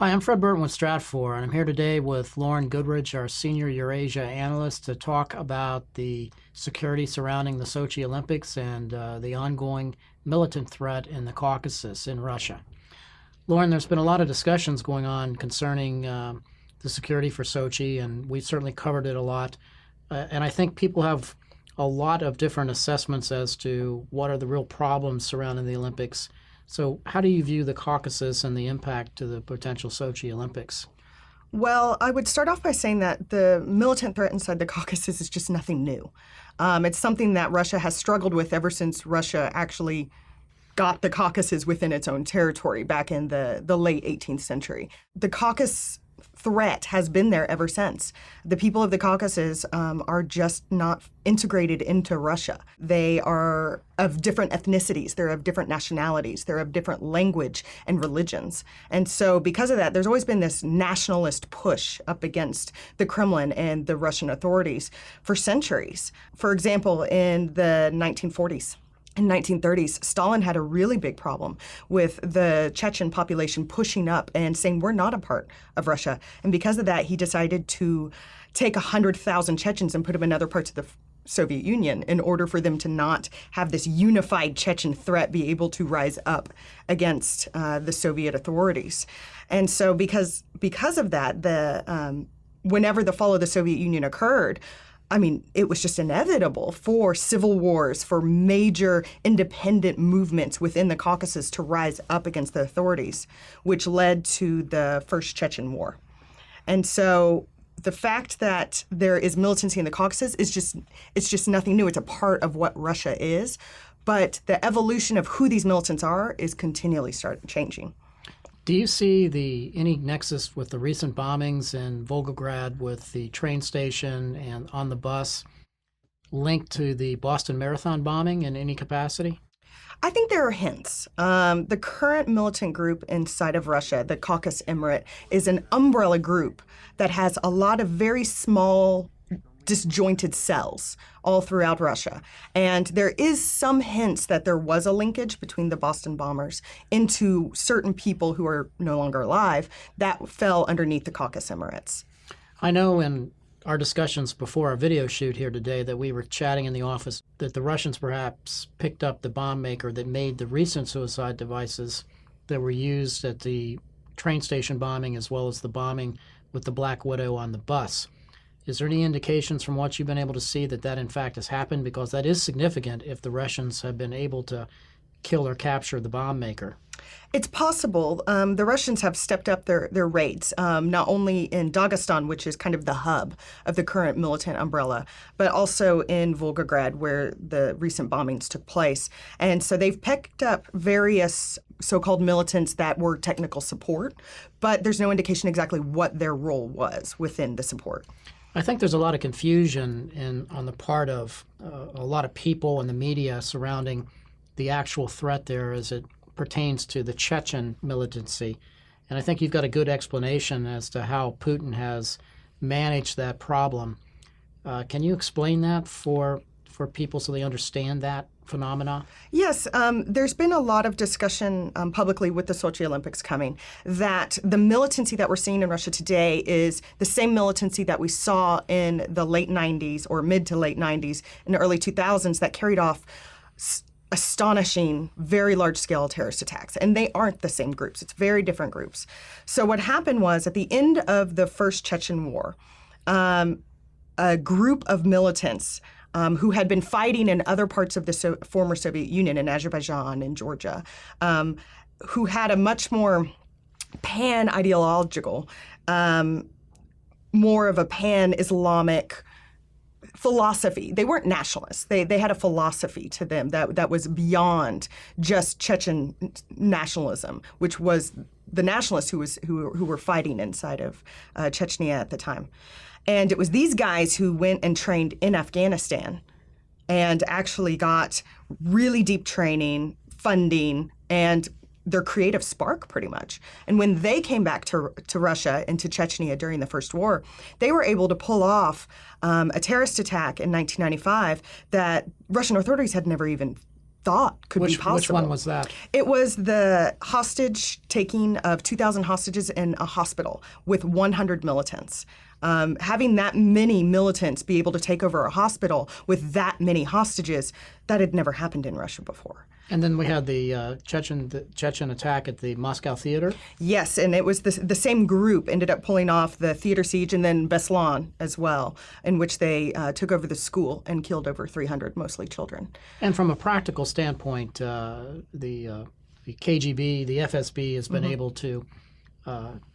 Hi, I'm Fred Burton with Stratfor, and I'm here today with Lauren Goodrich, our senior Eurasia analyst, to talk about the security surrounding the Sochi Olympics and the ongoing militant threat in the Caucasus in Russia. Lauren, there's been a lot of discussions going on concerning the security for Sochi, and we've certainly covered it a lot. And I think people have a lot of different assessments as to what are the real problems surrounding the Olympics. So how do you view the Caucasus and the impact to the potential Sochi Olympics? Well, I would start off by saying that the militant threat inside the Caucasus is just nothing new. It's something that Russia has struggled with ever since Russia actually got the Caucasus within its own territory back in the late 18th century. The Caucasus threat has been there ever since. The people of the Caucasus are just not integrated into Russia. They are of different ethnicities, they're of different nationalities, they're of different language and religions. And so because of that, there's always been this nationalist push up against the Kremlin and the Russian authorities for centuries. For example, in the 1940s, in 1930s, Stalin had a really big problem with the Chechen population pushing up and saying, we're not a part of Russia. And because of that, he decided to take 100,000 Chechens and put them in other parts of the Soviet Union in order for them to not have this unified Chechen threat be able to rise up against the Soviet authorities. And so because of that, whenever the fall of the Soviet Union occurred, I mean, it was just inevitable for civil wars, for major independent movements within the Caucasus to rise up against the authorities, which led to the First Chechen War. And so the fact that there is militancy in the Caucasus is just nothing new. It's a part of what Russia is. But the evolution of who these militants are is continually changing. Do you see any nexus with the recent bombings in Volgograd with the train station and on the bus linked to the Boston Marathon bombing in any capacity? I think there are hints. The current militant group inside of Russia, the Caucasus Emirate, is an umbrella group that has a lot of very small disjointed cells all throughout Russia. And there is some hints that there was a linkage between the Boston bombers into certain people who are no longer alive that fell underneath the Caucasus Emirates. I know in our discussions before our video shoot here today that we were chatting in the office that the Russians perhaps picked up the bomb maker that made the recent suicide devices that were used at the train station bombing as well as the bombing with the Black Widow on the bus. Is there any indications from what you've been able to see that in fact has happened? Because that is significant if the Russians have been able to kill or capture the bomb maker. It's possible. The Russians have stepped up their raids, not only in Dagestan, which is kind of the hub of the current militant umbrella, but also in Volgograd, where the recent bombings took place. And so they've picked up various so-called militants that were technical support, but there's no indication exactly what their role was within the support. I think there's a lot of confusion on the part of a lot of people in the media surrounding the actual threat there as it pertains to the Chechen militancy. And I think you've got a good explanation as to how Putin has managed that problem. Can you explain that for people so they understand that phenomena? Yes, there's been a lot of discussion publicly with the Sochi Olympics coming that the militancy that we're seeing in Russia today is the same militancy that we saw in the late 90s or mid to late 90s and early 2000s that carried off astonishing, very large-scale terrorist attacks. And they aren't the same groups. It's very different groups. So what happened was at the end of the First Chechen War, a group of militants who had been fighting in other parts of the former Soviet Union, in Azerbaijan and Georgia, who had a much more pan-ideological, more of a pan-Islamic philosophy. They weren't nationalists. They had a philosophy to them that was beyond just Chechen nationalism, which was the nationalists who were fighting inside of Chechnya at the time. And it was these guys who went and trained in Afghanistan and actually got really deep training, funding, and their creative spark, pretty much. And when they came back to Russia and to Chechnya during the First War, they were able to pull off a terrorist attack in 1995 that Russian authorities had never even thought could be possible. Which one was that? It was the hostage taking of 2,000 hostages in a hospital with 100 militants. Having that many militants be able to take over a hospital with that many hostages, that had never happened in Russia before. And then we had the Chechen attack at the Moscow theater. Yes, and it was the same group ended up pulling off the theater siege and then Beslan as well, in which they took over the school and killed over 300, mostly children. And from a practical standpoint, the KGB, the FSB has been able to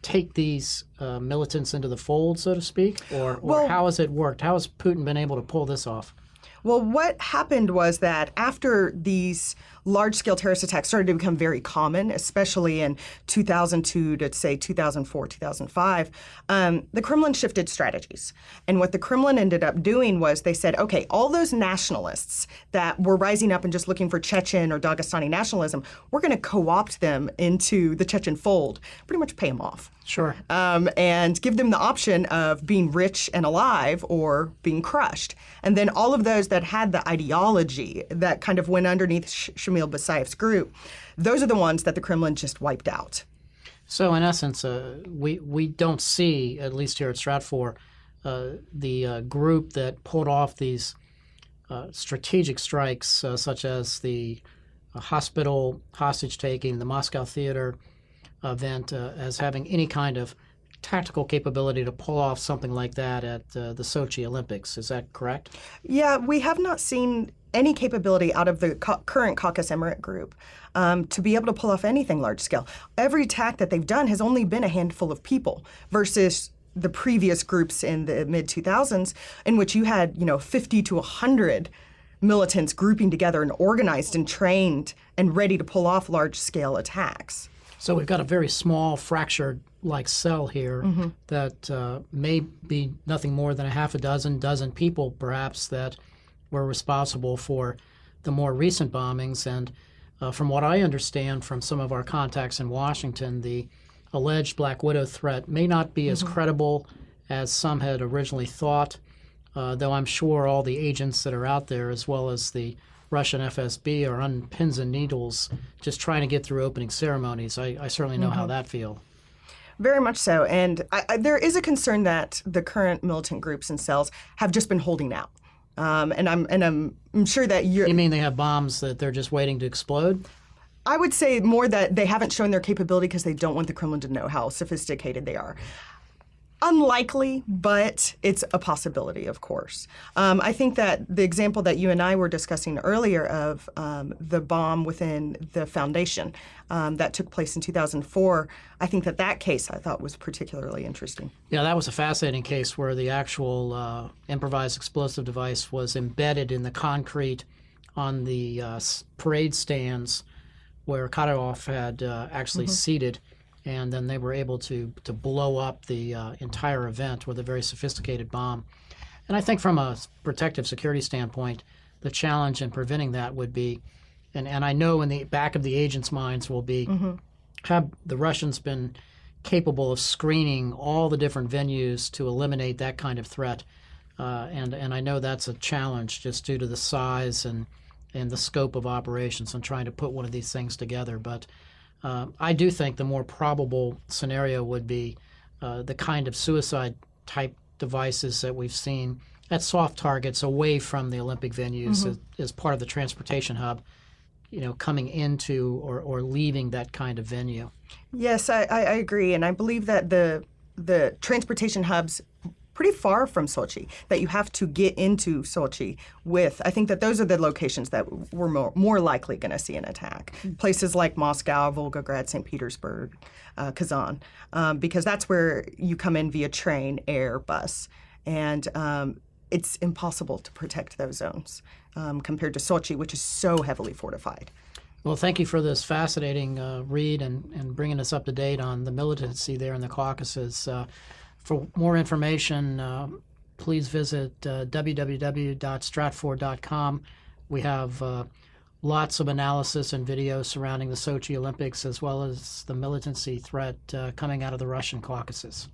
take these militants into the fold, so to speak? Or how has it worked? How has Putin been able to pull this off? Well, what happened was that after these large-scale terrorist attacks started to become very common, especially in 2002 to, say, 2004, 2005, the Kremlin shifted strategies. And what the Kremlin ended up doing was they said, okay, all those nationalists that were rising up and just looking for Chechen or Dagestani nationalism, we're going to co-opt them into the Chechen fold, pretty much pay them off. Sure. And give them the option of being rich and alive or being crushed. And then all of those that had the ideology that kind of went underneath Shamil Basayev's group, those are the ones that the Kremlin just wiped out. So in essence, we don't see, at least here at Stratfor, the group that pulled off these strategic strikes, such as the hospital hostage-taking, the Moscow theater event, as having any kind of tactical capability to pull off something like that at the Sochi Olympics. Is that correct? Yeah, we have not seen any capability out of the current Caucasus Emirate group to be able to pull off anything large scale. Every attack that they've done has only been a handful of people versus the previous groups in the mid-2000s in which you had, 50 to 100 militants grouping together and organized and trained and ready to pull off large-scale attacks. So we've got a very small, fractured-like cell here that may be nothing more than a half a dozen people, perhaps, that were responsible for the more recent bombings. And from what I understand from some of our contacts in Washington, the alleged Black Widow threat may not be as credible as some had originally thought, though I'm sure all the agents that are out there, as well as the Russian FSB, are on pins and needles just trying to get through opening ceremonies. I certainly know how that feels. Very much so. And there is a concern that the current militant groups and cells have just been holding out. And I'm sure that You mean they have bombs that they're just waiting to explode? I would say more that they haven't shown their capability because they don't want the Kremlin to know how sophisticated they are. Unlikely, but it's a possibility, of course. I think that the example that you and I were discussing earlier of the bomb within the foundation that took place in 2004, I think that case I thought was particularly interesting. Yeah, that was a fascinating case where the actual improvised explosive device was embedded in the concrete on the parade stands where Kadyrov had actually seated. And then they were able to blow up the entire event with a very sophisticated bomb. And I think from a protective security standpoint, the challenge in preventing that would be, and I know in the back of the agents' minds will be, have the Russians been capable of screening all the different venues to eliminate that kind of threat? And I know that's a challenge just due to the size and the scope of operations and trying to put one of these things together. But I do think the more probable scenario would be the kind of suicide-type devices that we've seen at soft targets away from the Olympic venues as part of the transportation hub, coming into or leaving that kind of venue. Yes, I agree. And I believe that the transportation hubs pretty far from Sochi, that you have to get into Sochi with. I think that those are the locations that we're more likely going to see an attack. Places like Moscow, Volgograd, St. Petersburg, Kazan, because that's where you come in via train, air, bus. And it's impossible to protect those zones compared to Sochi, which is so heavily fortified. Well, thank you for this fascinating read and bringing us up to date on the militancy there in the Caucasus. For more information, please visit www.stratfor.com. We have lots of analysis and videos surrounding the Sochi Olympics as well as the militancy threat coming out of the Russian Caucasus.